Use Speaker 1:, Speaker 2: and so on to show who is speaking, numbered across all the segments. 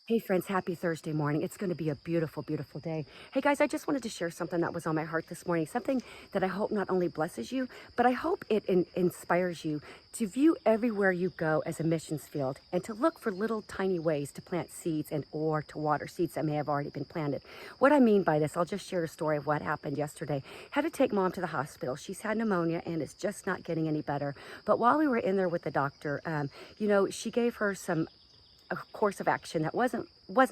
Speaker 1: Hey friends, happy Thursday morning. It's going to be a beautiful, beautiful day. Hey guys, I just wanted to share something that was on my heart this morning, something that I hope not only blesses you, but I hope it inspires you to view everywhere you go as a missions field and to look for little tiny ways to plant seeds and or to water seeds that may have already been planted. What I mean by this, I'll just share a story of what happened yesterday. Had to take mom to the hospital. She's had pneumonia and it's just not getting any better. But while we were in there with the doctor, she gave her some a course of action that wasn't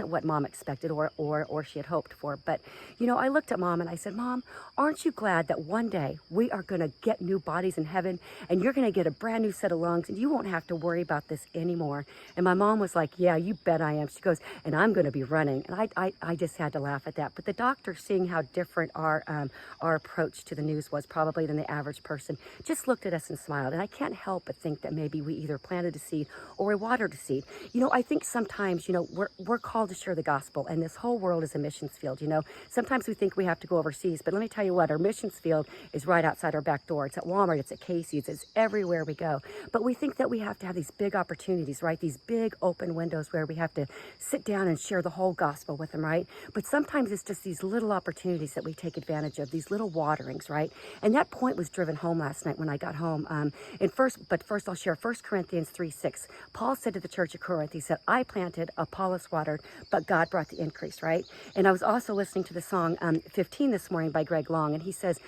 Speaker 1: what mom expected or she had hoped for. But I looked at mom and I said, Mom, aren't you glad that one day we are going to get new bodies in heaven and you're going to get a brand new set of lungs and you won't have to worry about this anymore? And my mom was like, yeah, you bet I am. She goes, and I'm going to be running. And I just had to laugh at that. But the doctor, seeing how different our approach to the news was probably than the average person, just looked at us and smiled. And I can't help but think that maybe we either planted a seed or we watered a seed. I think sometimes, we're called to share the gospel, and this whole world is a missions field. Sometimes we think we have to go overseas, but let me tell you what, our missions field is right outside our back door. It's at Walmart, it's at Casey's, it's everywhere we go. But we think that we have to have these big opportunities, right? These big open windows where we have to sit down and share the whole gospel with them, right? But sometimes it's just these little opportunities that we take advantage of, these little waterings, right? And that point was driven home last night when I got home. First I'll share 1 Corinthians 3:6. Paul said to the church of Corinth, he said, I planted, Apollos watered, but God brought the increase, right? And I was also listening to the song 15 this morning by Greg Long, and he says,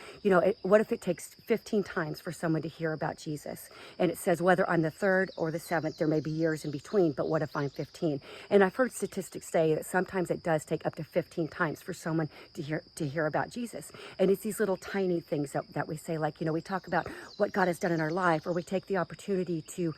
Speaker 1: what if it takes 15 times for someone to hear about Jesus? And it says, whether I'm the third or the seventh, there may be years in between, but what if I'm 15? And I've heard statistics say that sometimes it does take up to 15 times for someone to hear about Jesus. And it's these little tiny things that we say, like, we talk about what God has done in our life, or we take the opportunity to,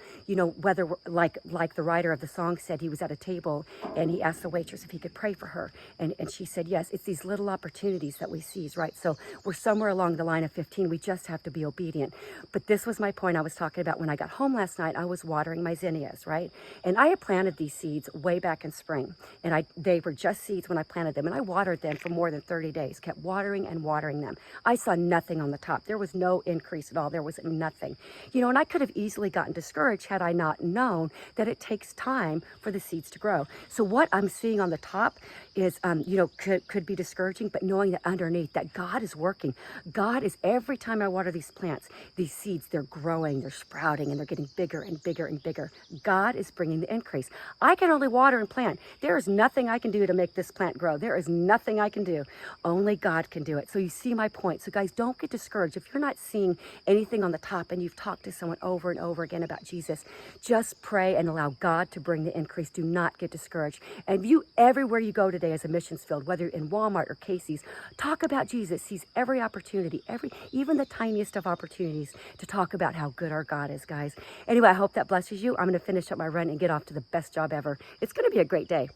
Speaker 1: whether like the writer of the song said, he was at a table and he asked the waitress if he could pray for her. And she said, yes. It's these little opportunities that we seize, right? So we're somewhere along the line of 15. We just have to be obedient. But this was my point I was talking about. When I got home last night, I was watering my zinnias, right? And I had planted these seeds way back in spring. And they were just seeds when I planted them. And I watered them for more than 30 days, kept watering and watering them. I saw nothing on the top. There was no increase at all. There was nothing. And I could have easily gotten discouraged had I not known that it takes time for the seeds to grow. So what I'm seeing on the top is, could be discouraging, but knowing that underneath that God is working. God is, every time I water these plants, these seeds, they're growing, they're sprouting, and they're getting bigger and bigger and bigger. God is bringing the increase. I can only water and plant. There is nothing I can do to make this plant grow. There is nothing I can do. Only God can do it. So you see my point. So guys, don't get discouraged. If you're not seeing anything on the top and you've talked to someone over and over again about Jesus, just pray and allow God to bring the increase. Do not get discouraged. And view everywhere you go today as a missions field, whether you're in Walmart or Casey's, talk about Jesus. Seize every opportunity, even the tiniest of opportunities to talk about how good our God is, guys. Anyway, I hope that blesses you. I'm going to finish up my run and get off to the best job ever. It's going to be a great day.